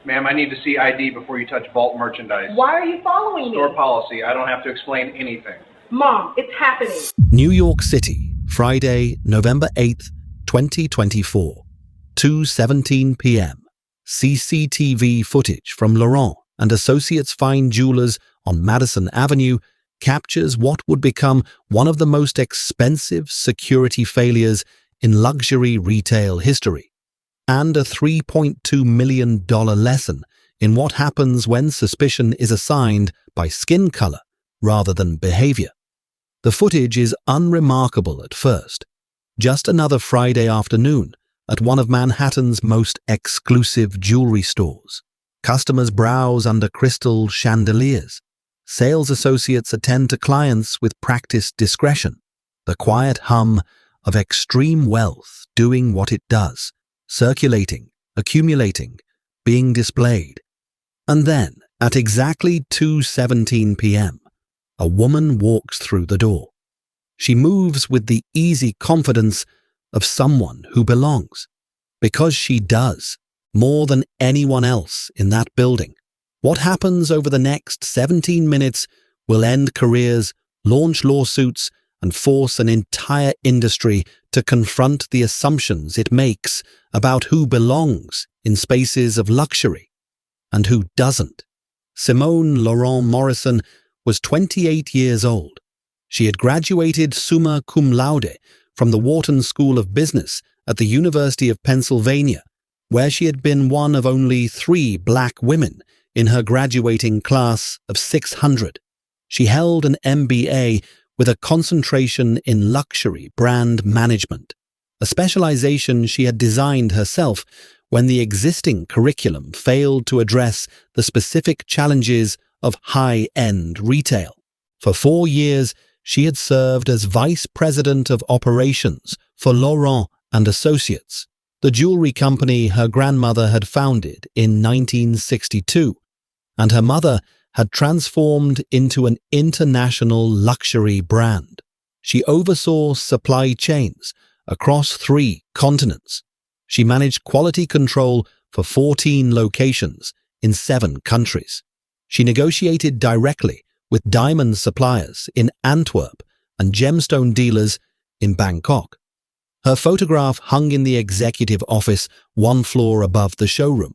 Ma'am, I need to see ID before you touch vault merchandise. Why are you following me? Store policy. I don't have to explain anything. Mom, it's happening. New York City, Friday, November 8th, 2024, 2:17 p.m. CCTV footage from Laurent and Associates Fine Jewelers on Madison Avenue captures what would become one of the most expensive security failures in luxury retail history, and a $3.2 million lesson in what happens when suspicion is assigned by skin color rather than behavior. The footage is unremarkable at first. Just another Friday afternoon at one of Manhattan's most exclusive jewelry stores. Customers browse under crystal chandeliers. Sales associates attend to clients with practiced discretion. The quiet hum of extreme wealth doing what it does, circulating, accumulating, being displayed. And then, at exactly 2:17 p.m., a woman walks through the door. She moves with the easy confidence of someone who belongs, because she does, more than anyone else in that building. What happens over the next 17 minutes will end careers, launch lawsuits, and force an entire industry to confront the assumptions it makes about who belongs in spaces of luxury and who doesn't. Simone Laurent-Morrison was 28 years old. She had graduated summa cum laude from the Wharton School of Business at the University of Pennsylvania, where she had been one of only 3 black women in her graduating class of 600. She held an MBA with a concentration in luxury brand management, a specialization she had designed herself when the existing curriculum failed to address the specific challenges of high-end retail. For 4 years, she had served as Vice President of Operations for Laurent and Associates, the jewelry company her grandmother had founded in 1962, and her mother had transformed into an international luxury brand. She oversaw supply chains across 3 continents. She managed quality control for 14 locations in 7 countries. She negotiated directly with diamond suppliers in Antwerp and gemstone dealers in Bangkok. Her photograph hung in the executive office 1 floor above the showroom,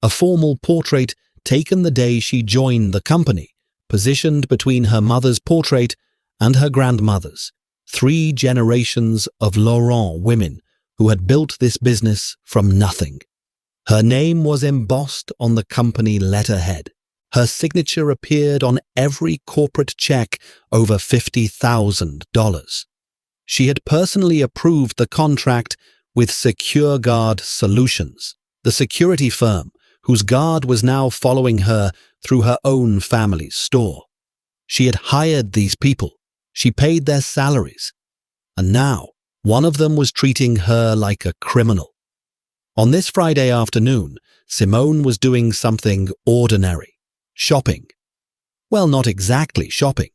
a formal portrait taken the day she joined the company, positioned between her mother's portrait and her grandmother's, 3 generations of Laurent women who had built this business from nothing. Her name was embossed on the company letterhead. Her signature appeared on every corporate check over $50,000. She had personally approved the contract with Secure Guard Solutions, the security firm whose guard was now following her through her own family's store. She had hired these people. She paid their salaries. And now, one of them was treating her like a criminal. On this Friday afternoon, Simone was doing something ordinary. Shopping. Well, not exactly shopping.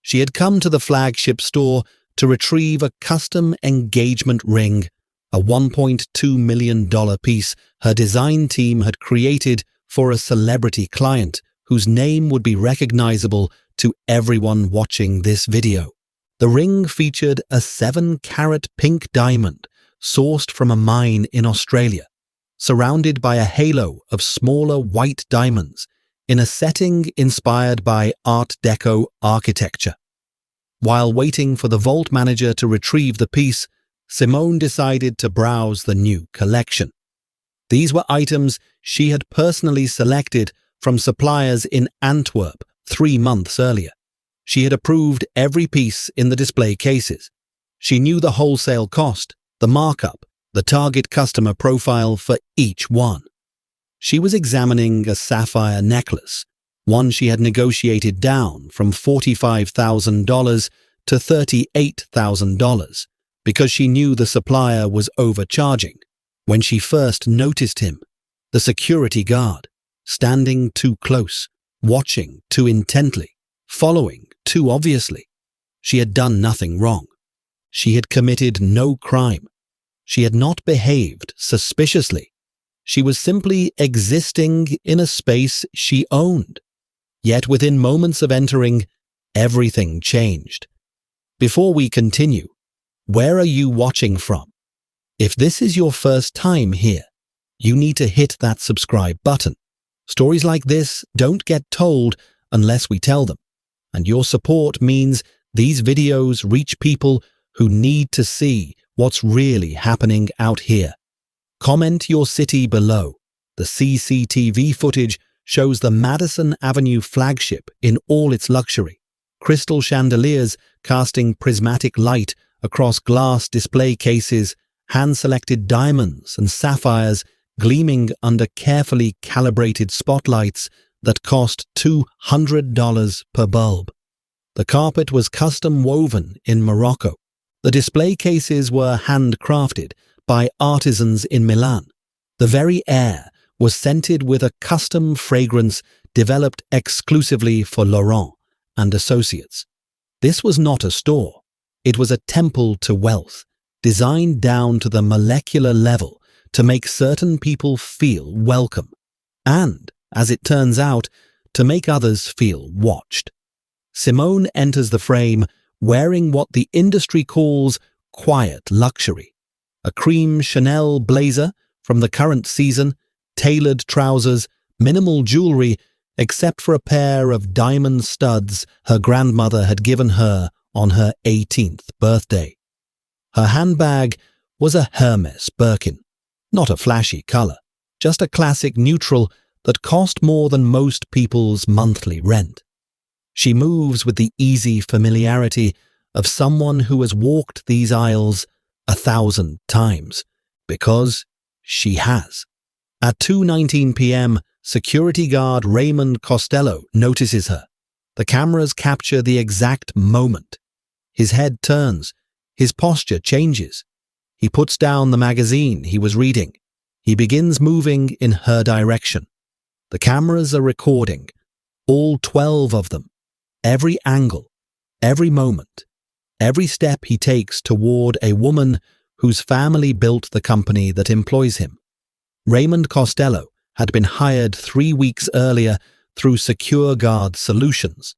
She had come to the flagship store to retrieve a custom engagement ring, a $1.2 million piece her design team had created for a celebrity client whose name would be recognizable to everyone watching this video. The ring featured a 7-carat pink diamond sourced from a mine in Australia, surrounded by a halo of smaller white diamonds in a setting inspired by Art Deco architecture. While waiting for the vault manager to retrieve the piece, Simone decided to browse the new collection. These were items she had personally selected from suppliers in Antwerp 3 months earlier. She had approved every piece in the display cases. She knew the wholesale cost, the markup, the target customer profile for each one. She was examining a sapphire necklace, one she had negotiated down from $45,000 to $38,000 because she knew the supplier was overcharging, when she first noticed him, the security guard, standing too close, watching too intently, following too obviously. She had done nothing wrong. She had committed no crime. She had not behaved suspiciously. She was simply existing in a space she owned. Yet within moments of entering, everything changed. Before we continue, where are you watching from? If this is your first time here, you need to hit that subscribe button. Stories like this don't get told unless we tell them, and your support means these videos reach people who need to see what's really happening out here. Comment your city below. The CCTV footage shows the Madison Avenue flagship in all its luxury. Crystal chandeliers casting prismatic light across glass display cases, hand-selected diamonds and sapphires gleaming under carefully calibrated spotlights that cost $200 per bulb. The carpet was custom woven in Morocco. The display cases were handcrafted by artisans in Milan. The very air was scented with a custom fragrance developed exclusively for Laurent and Associates. This was not a store. It was a temple to wealth, designed down to the molecular level to make certain people feel welcome, and, as it turns out, to make others feel watched. Simone enters the frame wearing what the industry calls quiet luxury. A cream Chanel blazer from the current season, tailored trousers, minimal jewelry, except for a pair of diamond studs her grandmother had given her on her 18th birthday. Her handbag was a Hermes Birkin, not a flashy color, just a classic neutral that cost more than most people's monthly rent. She moves with the easy familiarity of someone who has walked these aisles 1,000 times, because she has. At 2:19 p.m., security guard Raymond Costello notices her. The cameras capture the exact moment. His head turns, his posture changes. He puts down the magazine he was reading. He begins moving in her direction. The cameras are recording, all 12 of them, every angle, every moment, every step he takes toward a woman whose family built the company that employs him. Raymond Costello had been hired 3 weeks earlier through Secure Guard Solutions,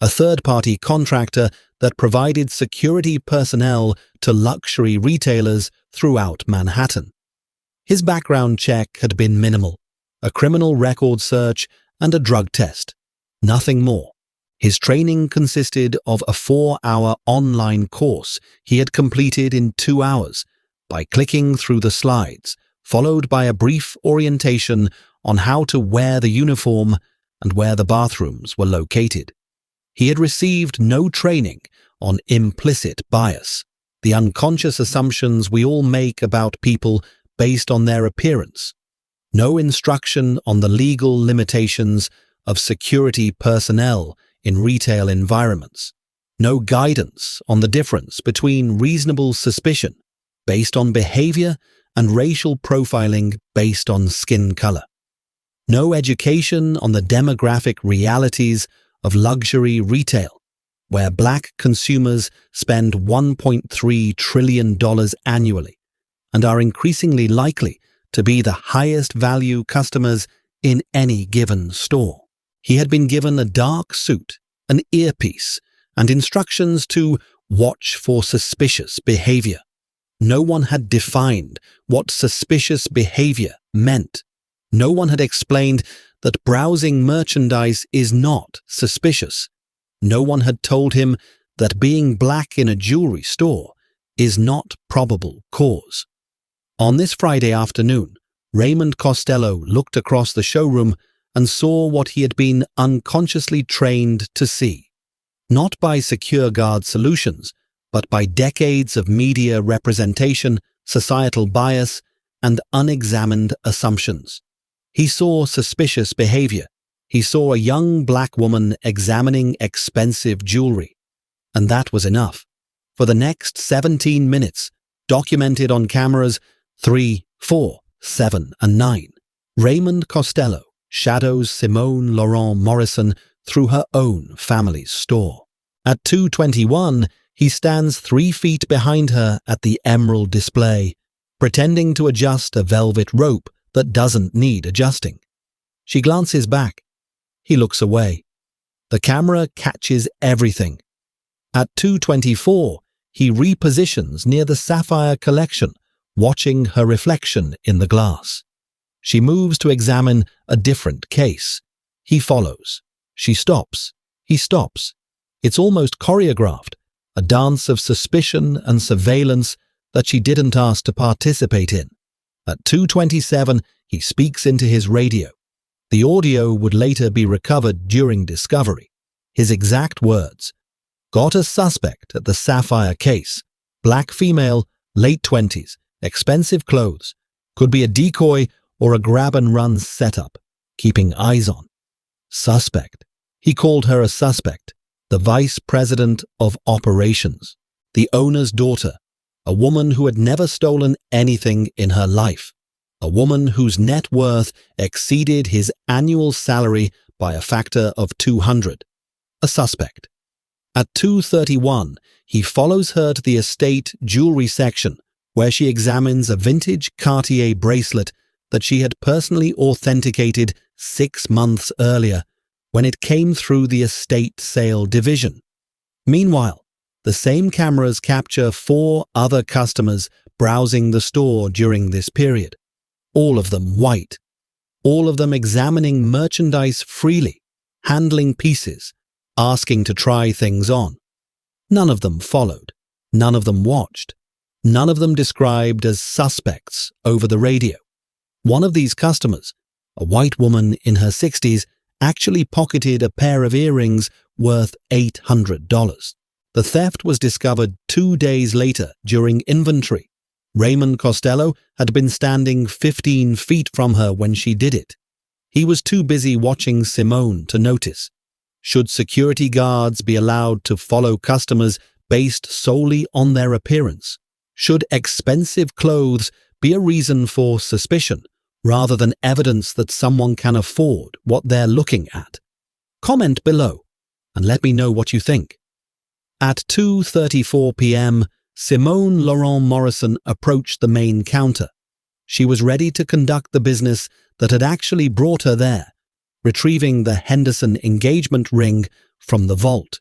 a third-party contractor that provided security personnel to luxury retailers throughout Manhattan. His background check had been minimal, a criminal record search and a drug test, nothing more. His training consisted of a 4-hour online course he had completed in 2 hours by clicking through the slides, followed by a brief orientation on how to wear the uniform and where the bathrooms were located. He had received no training on implicit bias, the unconscious assumptions we all make about people based on their appearance. No instruction on the legal limitations of security personnel in retail environments. No guidance on the difference between reasonable suspicion based on behavior and racial profiling based on skin color. No education on the demographic realities of luxury retail, where black consumers spend $1.3 trillion annually and are increasingly likely to be the highest value customers in any given store. He had been given a dark suit, an earpiece, and instructions to watch for suspicious behavior. No one had defined what suspicious behavior meant. No one had explained that browsing merchandise is not suspicious. No one had told him that being black in a jewelry store is not probable cause. On this Friday afternoon, Raymond Costello looked across the showroom and saw what he had been unconsciously trained to see. Not by Secure Guard Solutions, but by decades of media representation, societal bias, and unexamined assumptions. He saw suspicious behavior. He saw a young black woman examining expensive jewelry. And that was enough. For the next 17 minutes, documented on cameras 3, 4, 7, and 9, Raymond Costello shadows Simone Laurent-Morrison through her own family's store. At 2:21, he stands 3 feet behind her at the emerald display, pretending to adjust a velvet rope that doesn't need adjusting. She glances back. He looks away. The camera catches everything. At 2:24, he repositions near the sapphire collection, watching her reflection in the glass. She moves to examine a different case. He follows. She stops. He stops. It's almost choreographed, a dance of suspicion and surveillance that she didn't ask to participate in. At 2:27, he speaks into his radio. The audio would later be recovered during discovery. His exact words: "Got a suspect at the sapphire case. Black female, late 20s, expensive clothes. Could be a decoy or a grab-and-run setup. Keeping eyes on." Suspect. He called her a suspect. The vice president of operations. The owner's daughter. A woman who had never stolen anything in her life. A woman whose net worth exceeded his annual salary by a factor of 200. A suspect. At 2:31, he follows her to the estate jewelry section, where she examines a vintage Cartier bracelet that she had personally authenticated 6 months earlier, when it came through the estate sale division. Meanwhile, the same cameras capture 4 other customers browsing the store during this period. All of them white. All of them examining merchandise freely, handling pieces, asking to try things on. None of them followed. None of them watched. None of them described as suspects over the radio. One of these customers, a white woman in her 60s, actually pocketed a pair of earrings worth $800. The theft was discovered 2 days later during inventory. Raymond Costello had been standing 15 feet from her when she did it. He was too busy watching Simone to notice. Should security guards be allowed to follow customers based solely on their appearance? Should expensive clothes be a reason for suspicion, rather than evidence that someone can afford what they're looking at? Comment below and let me know what you think. At 2:34 p.m., Simone Laurent-Morrison approached the main counter. She was ready to conduct the business that had actually brought her there, retrieving the Henderson engagement ring from the vault.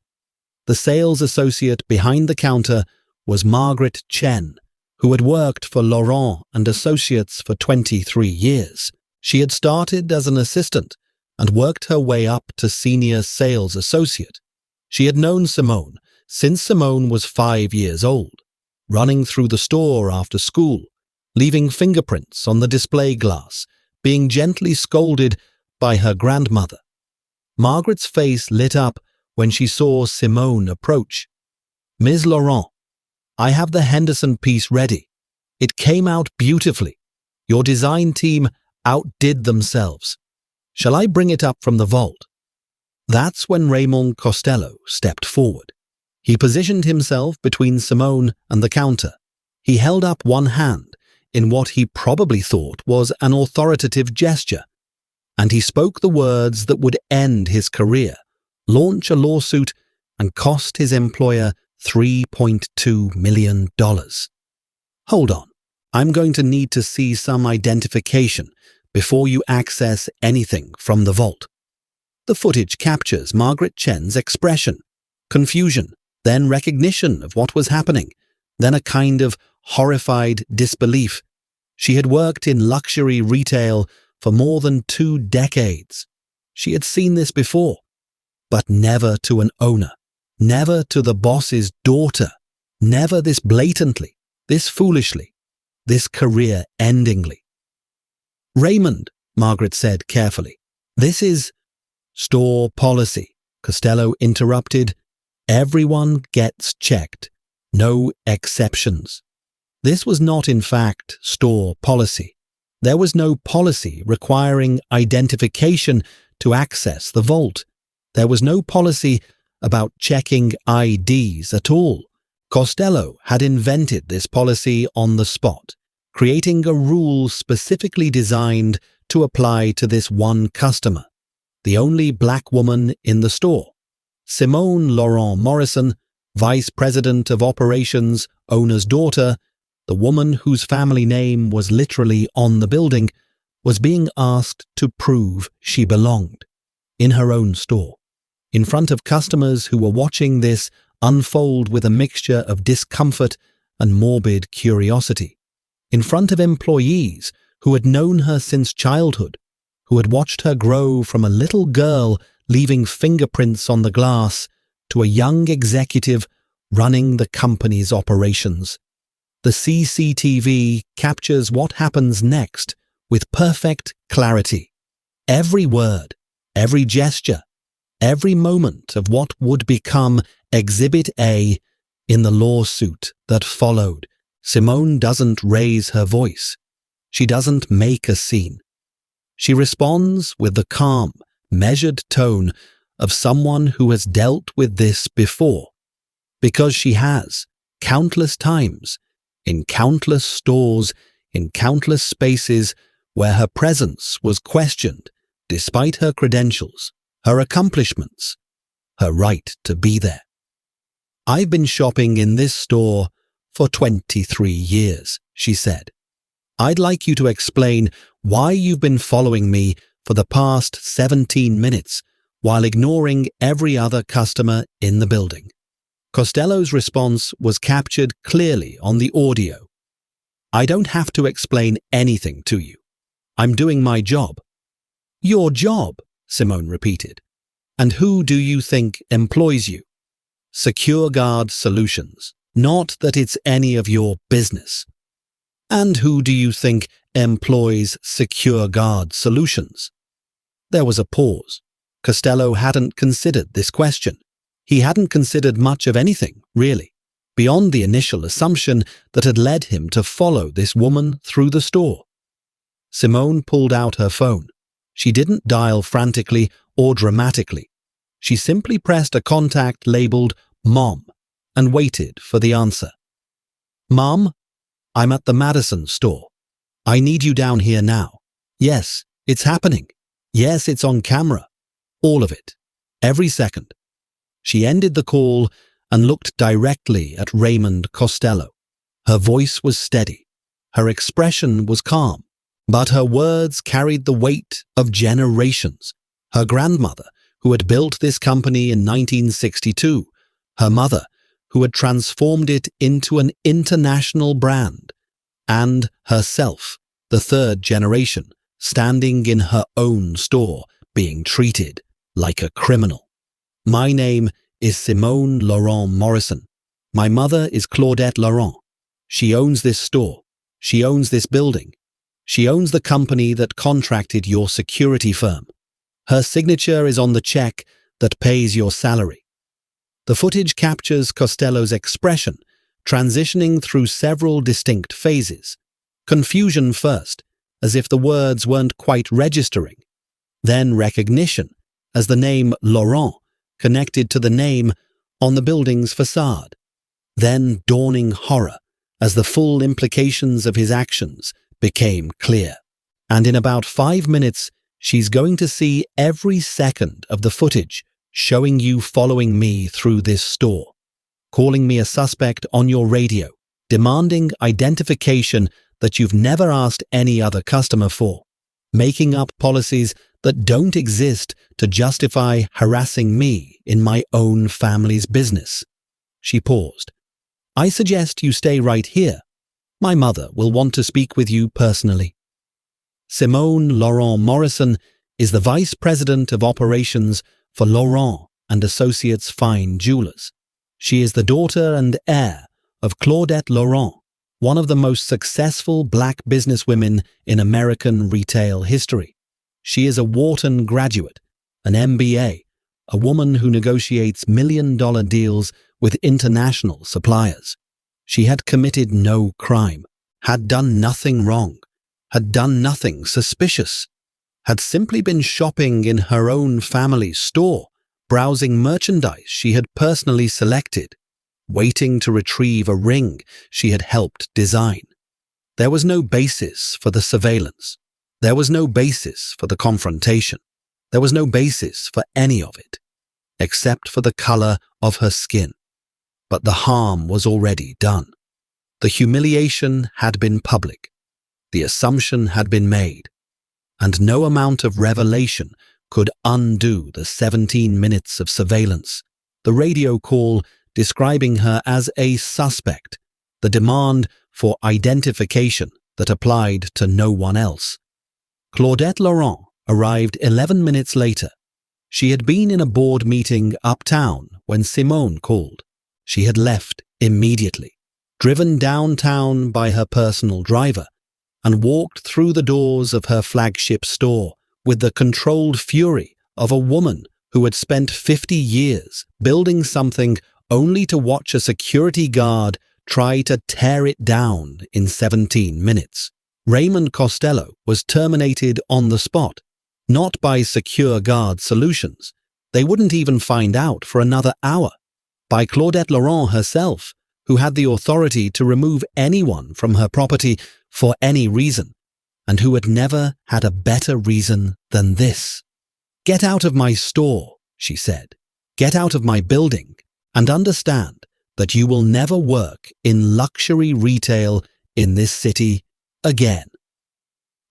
The sales associate behind the counter was Margaret Chen, who had worked for Laurent and Associates for 23 years. She had started as an assistant and worked her way up to senior sales associate. She had known Simone since Simone was 5 years old, running through the store after school, leaving fingerprints on the display glass, being gently scolded by her grandmother. Margaret's face lit up when she saw Simone approach. "Ms. Laurent, I have the Henderson piece ready. It came out beautifully. Your design team outdid themselves. Shall I bring it up from the vault?" That's when Raymond Costello stepped forward. He positioned himself between Simone and the counter. He held up one hand in what he probably thought was an authoritative gesture, and he spoke the words that would end his career, launch a lawsuit, and cost his employer $3.2 million. "Hold on, I'm going to need to see some identification before you access anything from the vault." The footage captures Margaret Chen's expression, confusion, then recognition of what was happening, then a kind of horrified disbelief. She had worked in luxury retail for more than 2 decades. She had seen this before, but never to an owner, never to the boss's daughter, never this blatantly, this foolishly, this career-endingly. "Raymond," Margaret said carefully, "this is—" "Store policy," Costello interrupted. "Everyone gets checked. No exceptions." This was not, in fact, store policy. There was no policy requiring identification to access the vault. There was no policy about checking IDs at all. Costello had invented this policy on the spot, creating a rule specifically designed to apply to this one customer, the only black woman in the store. Simone Laurent-Morrison, vice president of operations, owner's daughter, the woman whose family name was literally on the building, was being asked to prove she belonged in her own store, in front of customers who were watching this unfold with a mixture of discomfort and morbid curiosity, in front of employees who had known her since childhood, who had watched her grow from a little girl leaving fingerprints on the glass to a young executive running the company's operations. The CCTV captures what happens next with perfect clarity. Every word, every gesture, every moment of what would become Exhibit A in the lawsuit that followed. Simone doesn't raise her voice. She doesn't make a scene. She responds with the calm, measured tone of someone who has dealt with this before, because she has, countless times, in countless stores, in countless spaces where her presence was questioned, despite her credentials, her accomplishments, her right to be there. "I've been shopping in this store for 23 years, she said. "I'd like you to explain why you've been following me for the past 17 minutes while ignoring every other customer in the building." Costello's response was captured clearly on the audio. "I don't have to explain anything to you. I'm doing my job." "Your job," Simone repeated. "And who do you think employs you?" "Secure Guard Solutions. Not that it's any of your business." "And who do you think employs Secure Guard Solutions?" There was a pause. Costello hadn't considered this question. He hadn't considered much of anything, really, beyond the initial assumption that had led him to follow this woman through the store. Simone pulled out her phone. She didn't dial frantically or dramatically. She simply pressed a contact labeled Mom and waited for the answer. "Mom, I'm at the Madison store. I need you down here now. Yes, it's happening. Yes, it's on camera. All of it. Every second." She ended the call and looked directly at Raymond Costello. Her voice was steady. Her expression was calm, but her words carried the weight of generations. Her grandmother, who had built this company in 1962, her mother, who had transformed it into an international brand, and herself, the third generation, standing in her own store, being treated like a criminal. "My name is Simone Laurent-Morrison. My mother is Claudette Laurent. She owns this store. She owns this building. She owns the company that contracted your security firm. Her signature is on the check that pays your salary." The footage captures Costello's expression, transitioning through several distinct phases. Confusion first, as if the words weren't quite registering. Then recognition, as the name Laurent connected to the name on the building's facade. Then dawning horror, as the full implications of his actions became clear. And in about 5 minutes, she's going to see every second of the footage showing you following me through this store, calling me a suspect on your radio, demanding identification that you've never asked any other customer for, making up policies that don't exist to justify harassing me in my own family's business. She paused. "I suggest you stay right here. My mother will want to speak with you personally." Simone Laurent-Morrison is the Vice President of Operations for Laurent and Associates Fine Jewelers. She is the daughter and heir of Claudette Laurent, one of the most successful black businesswomen in American retail history. She is a Wharton graduate, an MBA, a woman who negotiates million-dollar deals with international suppliers. She had committed no crime, had done nothing wrong, had done nothing suspicious, had simply been shopping in her own family's store, browsing merchandise she had personally selected, waiting to retrieve a ring she had helped design. There was no basis for the surveillance. There was no basis for the confrontation. There was no basis for any of it, except for the color of her skin. But the harm was already done. The humiliation had been public. The assumption had been made. and no amount of revelation could undo the 17 minutes of surveillance, the radio call describing her as a suspect, the demand for identification that applied to no one else. Claudette Laurent arrived 11 minutes later. She had been in a board meeting uptown when Simone called. She had left immediately, driven downtown by her personal driver, and walked through the doors of her flagship store with the controlled fury of a woman who had spent 50 years building something only to watch a security guard try to tear it down in 17 minutes. Raymond Costello was terminated on the spot, not by Secure Guard Solutions. They wouldn't even find out for another hour. By Claudette Laurent herself, who had the authority to remove anyone from her property for any reason, and who had never had a better reason than this. "Get out of my store," she said. "Get out of my building, and understand that you will never work in luxury retail in this city again."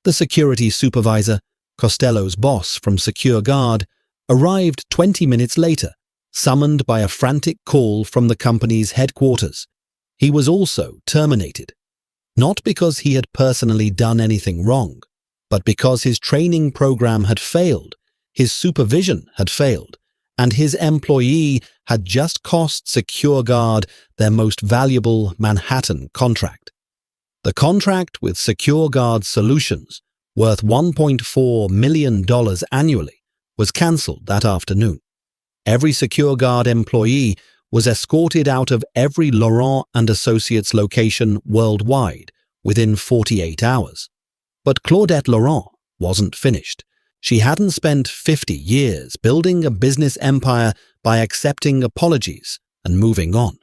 The security supervisor, Costello's boss from Secure Guard, arrived 20 minutes later, summoned by a frantic call from the company's headquarters. He was also terminated, not because he had personally done anything wrong, but because his training program had failed, his supervision had failed, and his employee had just cost Secure Guard their most valuable Manhattan contract. The contract with Secure Guard Solutions, worth $1.4 million annually, was cancelled that afternoon. Every Secure Guard employee was escorted out of every Laurent and Associates location worldwide within 48 hours. But Claudette Laurent wasn't finished. She hadn't spent 50 years building a business empire by accepting apologies and moving on.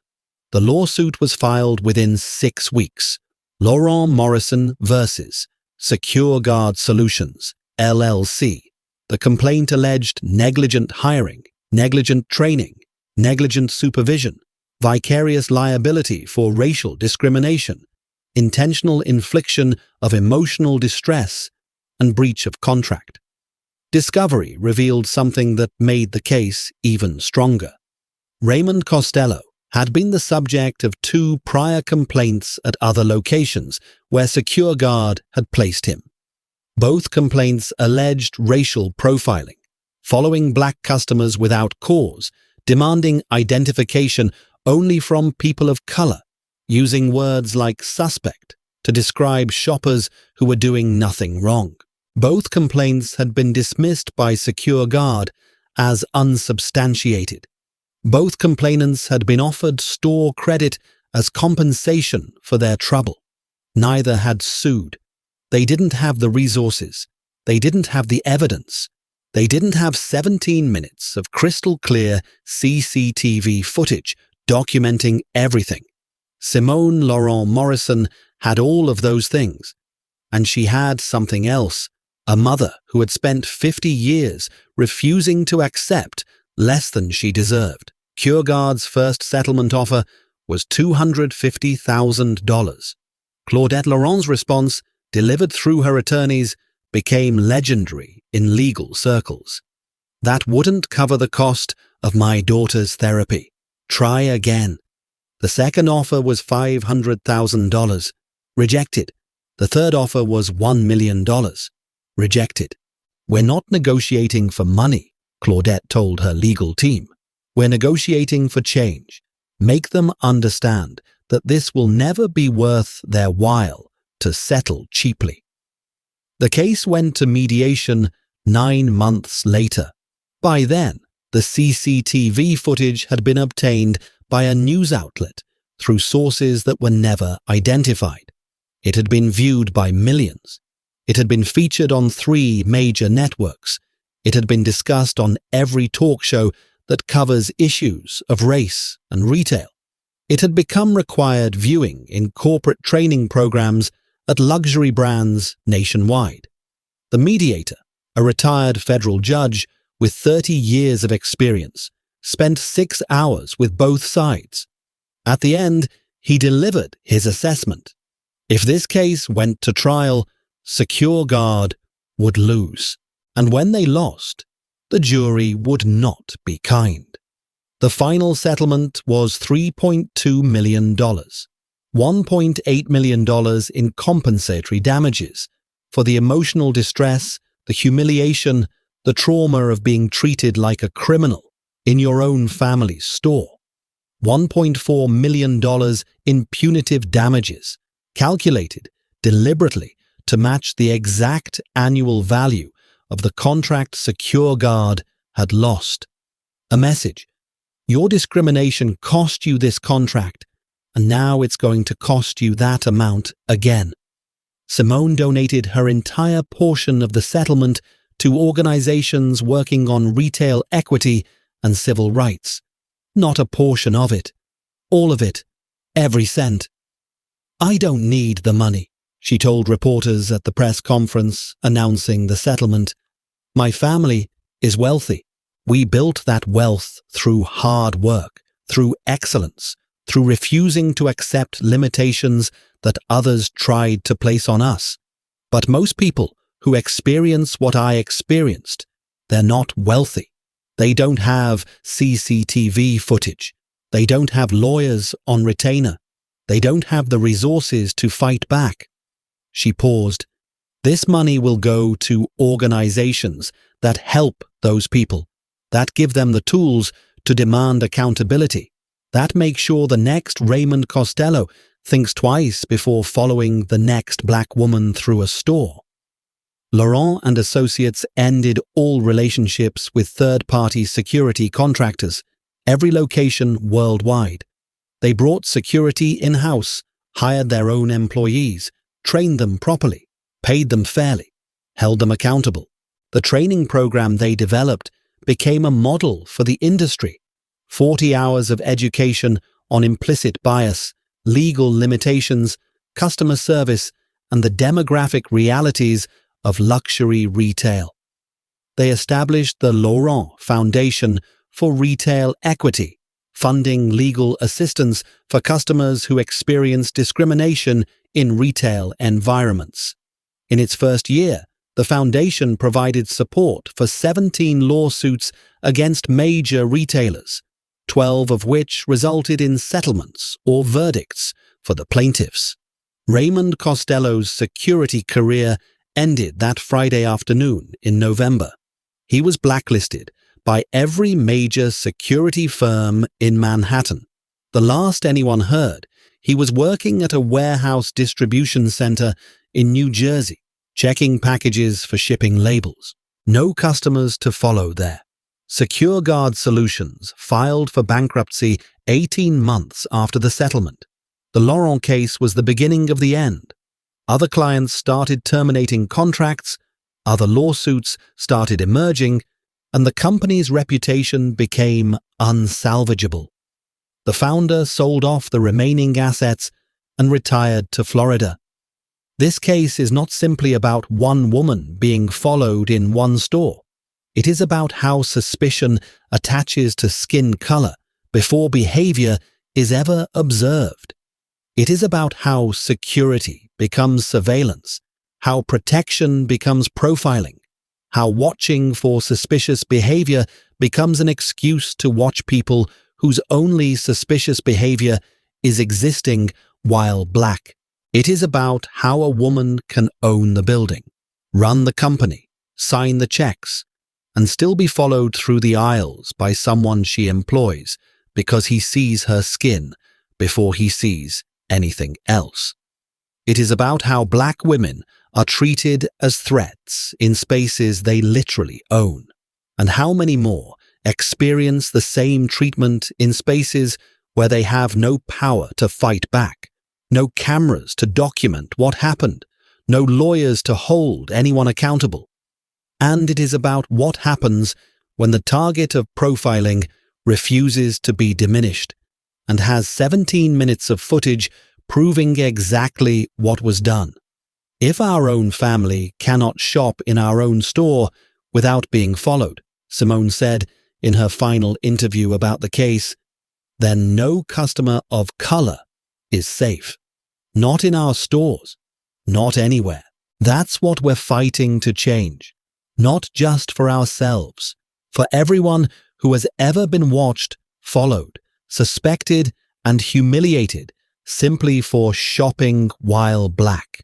The lawsuit was filed within 6 weeks. Laurent-Morrison versus Secure Guard Solutions, LLC. The complaint alleged negligent hiring, negligent training, negligent supervision, vicarious liability for racial discrimination, intentional infliction of emotional distress, and breach of contract. Discovery revealed something that made the case even stronger. Raymond Costello had been the subject of 2 prior complaints at other locations where Secure Guard had placed him. Both complaints alleged racial profiling, following black customers without cause, demanding identification only from people of color, using words like suspect to describe shoppers who were doing nothing wrong. Both complaints had been dismissed by Secure Guard as unsubstantiated. Both complainants had been offered store credit as compensation for their trouble. Neither had sued. They didn't have the resources. They didn't have the evidence. They didn't have 17 minutes of crystal clear CCTV footage documenting everything. Simone Laurent-Morrison had all of those things. And she had something else, a mother who had spent 50 years refusing to accept less than she deserved. Secure Guard's first settlement offer was $250,000. Claudette Laurent's response, delivered through her attorneys, became legendary in legal circles. "That wouldn't cover the cost of my daughter's therapy. Try again." The second offer was $500,000. Rejected. The third offer was $1 million. Rejected. "We're not negotiating for money," Claudette told her legal team. "We're negotiating for change. Make them understand that this will never be worth their while to settle cheaply." The case went to mediation 9 months later. By then, the CCTV footage had been obtained by a news outlet through sources that were never identified. It had been viewed by millions. It had been featured on 3 major networks. It had been discussed on every talk show that covers issues of race and retail. It had become required viewing in corporate training programs at luxury brands nationwide. The mediator, a retired federal judge with 30 years of experience, spent 6 hours with both sides. At the end, he delivered his assessment. If this case went to trial, Secure Guard would lose, and when they lost, the jury would not be kind. The final settlement was $3.2 million, $1.8 million in compensatory damages for the emotional distress, the humiliation, the trauma of being treated like a criminal in your own family's store. $1.4 million in punitive damages, calculated deliberately to match the exact annual value of the contract Secure Guard had lost. A message: your discrimination cost you this contract, and now it's going to cost you that amount again. Simone donated her entire portion of the settlement to organizations working on retail equity and civil rights. Not a portion of it. All of it. Every cent. "I don't need the money," she told reporters at the press conference announcing the settlement. "My family is wealthy. We built that wealth through hard work, through excellence, through refusing to accept limitations that others tried to place on us. But most people who experience what I experienced, they're not wealthy. They don't have CCTV footage. They don't have lawyers on retainer. They don't have the resources to fight back." She paused. "This money will go to organizations that help those people, that give them the tools to demand accountability, that make sure the next Raymond Costello thinks twice before following the next black woman through a store." Laurent and Associates ended all relationships with third-party security contractors, every location worldwide. They brought security in-house, hired their own employees, trained them properly, paid them fairly, held them accountable. The training program they developed became a model for the industry. 40 hours of education on implicit bias, legal limitations, customer service, and the demographic realities of luxury retail. They established the Laurent Foundation for Retail Equity, funding legal assistance for customers who experience discrimination in retail environments. In its first year, the foundation provided support for 17 lawsuits against major retailers, 12 of which resulted in settlements or verdicts for the plaintiffs. Raymond Costello's security career ended that Friday afternoon in November. He was blacklisted by every major security firm in Manhattan. The last anyone heard, he was working at a warehouse distribution center in New Jersey, checking packages for shipping labels. No customers to follow there. Secure Guard Solutions filed for bankruptcy 18 months after the settlement. The Laurent case was the beginning of the end. Other clients started terminating contracts, other lawsuits started emerging, and the company's reputation became unsalvageable. The founder sold off the remaining assets and retired to Florida. This case is not simply about one woman being followed in one store. It is about how suspicion attaches to skin color before behavior is ever observed. It is about how security becomes surveillance, how protection becomes profiling, how watching for suspicious behavior becomes an excuse to watch people whose only suspicious behavior is existing while black. It is about how a woman can own the building, run the company, sign the checks, and still be followed through the aisles by someone she employs because he sees her skin before he sees anything else. It is about how black women are treated as threats in spaces they literally own, and how many more experience the same treatment in spaces where they have no power to fight back, no cameras to document what happened, no lawyers to hold anyone accountable. And it is about what happens when the target of profiling refuses to be diminished and has 17 minutes of footage proving exactly what was done. If our own family cannot shop in our own store without being followed, Simone said in her final interview about the case, then no customer of color is safe. Not in our stores, not anywhere. That's what we're fighting to change, not just for ourselves, for everyone who has ever been watched, followed, suspected, and humiliated simply for shopping while black.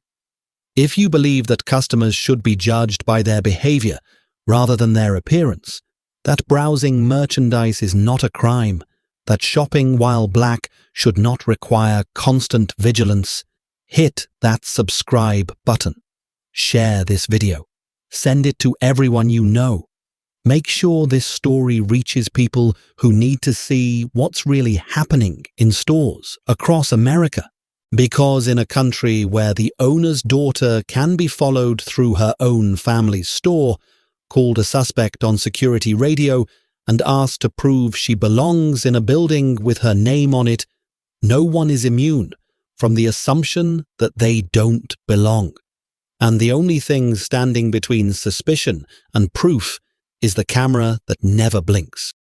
If you believe that customers should be judged by their behavior rather than their appearance, that browsing merchandise is not a crime, that shopping while black should not require constant vigilance, hit that subscribe button. Share this video. Send it to everyone you know. Make sure this story reaches people who need to see what's really happening in stores across America. Because in a country where the owner's daughter can be followed through her own family's store, called a suspect on security radio, and asked to prove she belongs in a building with her name on it, no one is immune from the assumption that they don't belong. And the only thing standing between suspicion and proof is the camera that never blinks.